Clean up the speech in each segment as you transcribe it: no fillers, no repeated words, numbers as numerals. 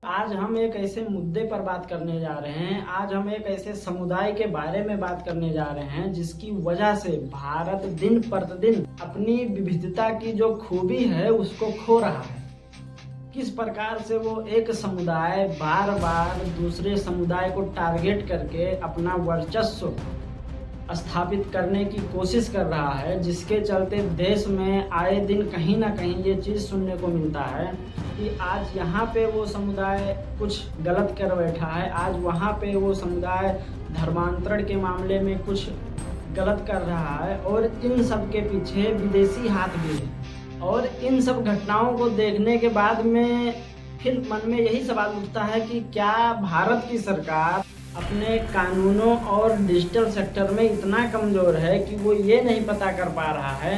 आज हम एक ऐसे मुद्दे पर बात करने जा रहे हैं। आज हम एक ऐसे समुदाय के बारे में बात करने जा रहे हैं जिसकी वजह से भारत दिन प्रतिदिन अपनी विविधता की जो खूबी है उसको खो रहा है। किस प्रकार से वो एक समुदाय बार बार दूसरे समुदाय को टारगेट करके अपना वर्चस्व स्थापित करने की कोशिश कर रहा है, जिसके चलते देश में आए दिन कहीं ना कहीं ये चीज़ सुनने को मिलता है कि आज यहाँ पे वो समुदाय कुछ गलत कर बैठा है, आज वहाँ पे वो समुदाय धर्मांतरण के मामले में कुछ गलत कर रहा है और इन सब के पीछे विदेशी हाथ भी है। और इन सब घटनाओं को देखने के बाद में फिर मन में यही सवाल उठता है कि क्या भारत की सरकार अपने कानूनों और डिजिटल सेक्टर में इतना कमज़ोर है कि वो ये नहीं पता कर पा रहा है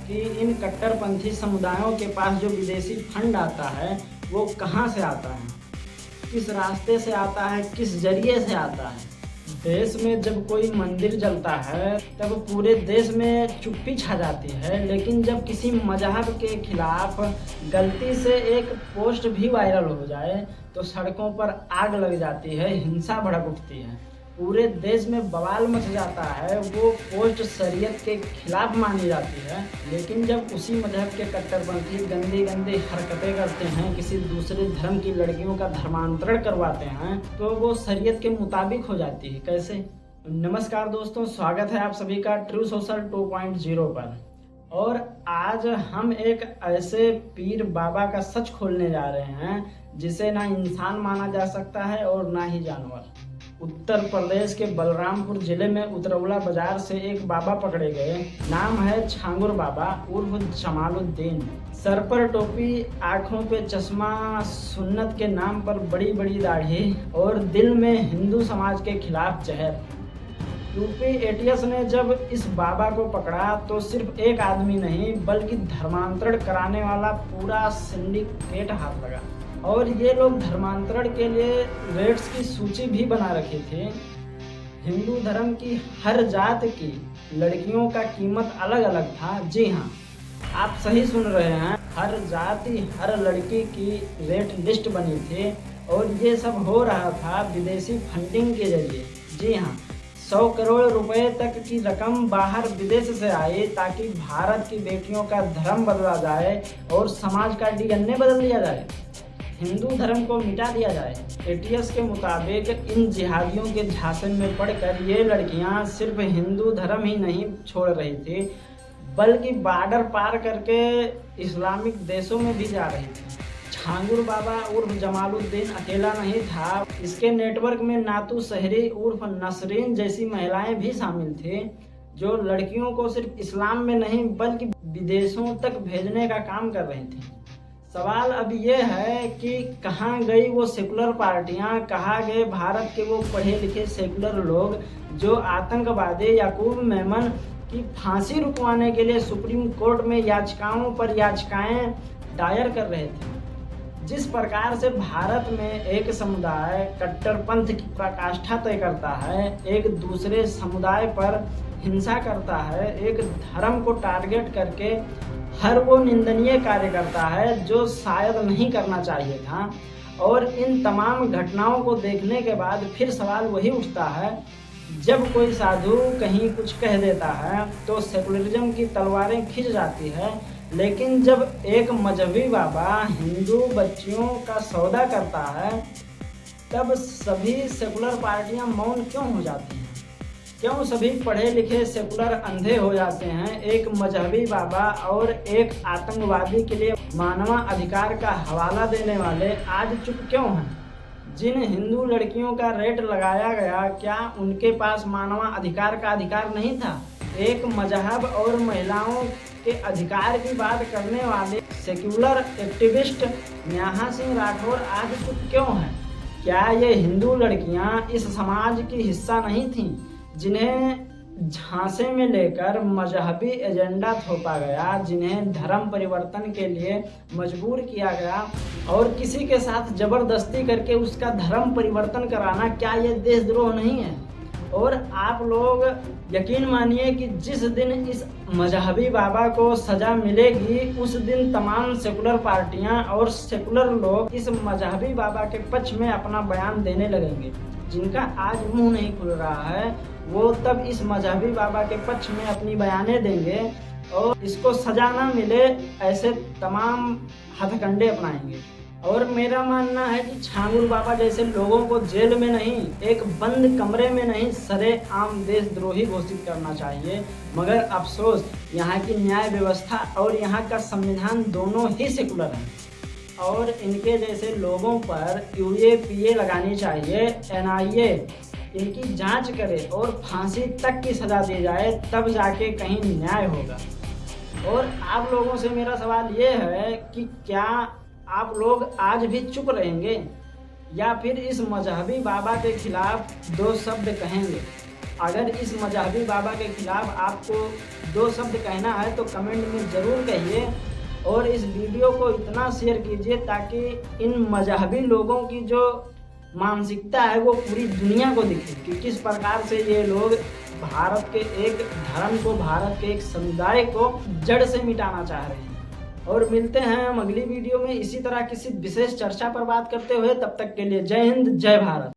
कि इन कट्टरपंथी समुदायों के पास जो विदेशी फंड आता है वो कहाँ से आता है, किस रास्ते से आता है, किस जरिए से आता है। देश में जब कोई मंदिर जलता है तब पूरे देश में चुप्पी छा जाती है, लेकिन जब किसी मजहब के खिलाफ गलती से एक पोस्ट भी वायरल हो जाए तो सड़कों पर आग लग जाती है, हिंसा भड़क उठती है, पूरे देश में बवाल मच जाता है। वो पोस्ट शरीयत के खिलाफ मानी जाती है, लेकिन जब उसी मजहब के कट्टरपंथी गंदी गंदी हरकतें करते हैं, किसी दूसरे धर्म की लड़कियों का धर्मांतरण करवाते हैं, तो वो शरीयत के मुताबिक हो जाती है। कैसे? नमस्कार दोस्तों, स्वागत है आप सभी का ट्रू सोशल 2.0 पर। और आज हम एक ऐसे पीर बाबा का सच खोलने जा रहे हैं जिसे ना इंसान माना जा सकता है और ना ही जानवर। उत्तर प्रदेश के बलरामपुर जिले में उतरौला बाजार से एक बाबा पकड़े गए। नाम है छांगुर बाबा उर्फ जमालुद्दीन। सर पर टोपी, आंखों पे चश्मा, सुन्नत के नाम पर बड़ी बड़ी दाढ़ी और दिल में हिंदू समाज के खिलाफ जहर। यूपी एटीएस ने जब इस बाबा को पकड़ा तो सिर्फ एक आदमी नहीं बल्कि धर्मांतरण कराने वाला पूरा सिंडिकेट हाथ लगा। और ये लोग धर्मांतरण के लिए रेट्स की सूची भी बना रखी थी। हिंदू धर्म की हर जात की लड़कियों का कीमत अलग अलग था। जी हाँ, आप सही सुन रहे हैं, हर जाति हर लड़की की रेट लिस्ट बनी थी और ये सब हो रहा था विदेशी फंडिंग के जरिए। जी हाँ, 100 करोड़ रुपए तक की रकम बाहर विदेश से आई ताकि भारत की बेटियों का धर्म बदला जाए और समाज का डीएनए बदल दिया जाए, हिंदू धर्म को मिटा दिया जाए। एटीएस के मुताबिक इन जिहादियों के झांसे में पड़कर ये लड़कियां सिर्फ हिंदू धर्म ही नहीं छोड़ रही थी बल्कि बॉर्डर पार करके इस्लामिक देशों में भी जा रही थी। छांगुर बाबा उर्फ जमालुद्दीन अकेला नहीं था, इसके नेटवर्क में नातू सहरी उर्फ नसरीन जैसी महिलाएं भी शामिल थी जो लड़कियों को सिर्फ इस्लाम में नहीं बल्कि विदेशों तक भेजने का काम कर रही थी। सवाल अब ये है कि कहाँ गई वो सेकुलर पार्टियां, कहाँ गए भारत के वो पढ़े लिखे सेकुलर लोग जो आतंकवादी याकूब मेमन की फांसी रुकवाने के लिए सुप्रीम कोर्ट में याचिकाओं पर याचिकाएं दायर कर रहे थे। जिस प्रकार से भारत में एक समुदाय कट्टरपंथ की पराकाष्ठा तय करता है, एक दूसरे समुदाय पर हिंसा करता है, एक धर्म को टारगेट करके हर वो निंदनीय कार्य करता है जो शायद नहीं करना चाहिए था। और इन तमाम घटनाओं को देखने के बाद फिर सवाल वही उठता है, जब कोई साधु कहीं कुछ कह देता है तो सेकुलरिज्म की तलवारें खिंच जाती है, लेकिन जब एक मजहबी बाबा हिंदू बच्चियों का सौदा करता है तब सभी सेकुलर पार्टियां मौन क्यों हो जाती हैं? क्यों सभी पढ़े लिखे सेकुलर अंधे हो जाते हैं? एक मजहबी बाबा और एक आतंकवादी के लिए मानवाधिकार का हवाला देने वाले आज चुप क्यों हैं? जिन हिंदू लड़कियों का रेट लगाया गया, क्या उनके पास मानवाधिकार का अधिकार नहीं था? एक मजहब और महिलाओं के अधिकार की बात करने वाले सेक्युलर एक्टिविस्ट नेहा सिंह राठौर आज चुप क्यों हैं? क्या ये हिंदू लड़कियां इस समाज की हिस्सा नहीं थीं जिन्हें झांसे में लेकर मजहबी एजेंडा थोपा गया, जिन्हें धर्म परिवर्तन के लिए मजबूर किया गया और किसी के साथ जबरदस्ती करके उसका धर्म परिवर्तन कराना, क्या ये देशद्रोह नहीं है? और आप लोग यकीन मानिए कि जिस दिन इस मजहबी बाबा को सज़ा मिलेगी उस दिन तमाम सेकुलर पार्टियां और सेकुलर लोग इस मजहबी बाबा के पक्ष में अपना बयान देने लगेंगे। जिनका आज मुंह नहीं खुल रहा है वो तब इस मजहबी बाबा के पक्ष में अपनी बयानें देंगे और इसको सजा ना मिले ऐसे तमाम हथकंडे अपनाएंगे। और मेरा मानना है कि छांगुर बाबा जैसे लोगों को जेल में नहीं, एक बंद कमरे में नहीं, सरेआम देशद्रोही घोषित करना चाहिए। मगर अफसोस यहाँ की न्याय व्यवस्था और यहाँ का संविधान दोनों ही सेकुलर हैं और इनके जैसे लोगों पर UAPA लगानी चाहिए। NIA इनकी जांच करे और फांसी तक की सज़ा दी जाए, तब जाके कहीं न्याय होगा। और आप लोगों से मेरा सवाल ये है कि क्या आप लोग आज भी चुप रहेंगे या फिर इस मजहबी बाबा के खिलाफ 2 शब्द कहेंगे? अगर इस मजहबी बाबा के खिलाफ आपको 2 शब्द कहना है तो कमेंट में ज़रूर कहिए और इस वीडियो को इतना शेयर कीजिए ताकि इन मजहबी लोगों की जो मानसिकता है वो पूरी दुनिया को दिखे कि किस प्रकार से ये लोग भारत के एक धर्म को, भारत के एक समुदाय को जड़ से मिटाना चाह रहे हैं। और मिलते हैं हम अगली वीडियो में इसी तरह किसी विशेष चर्चा पर बात करते हुए। तब तक के लिए जय हिंद, जय भारत।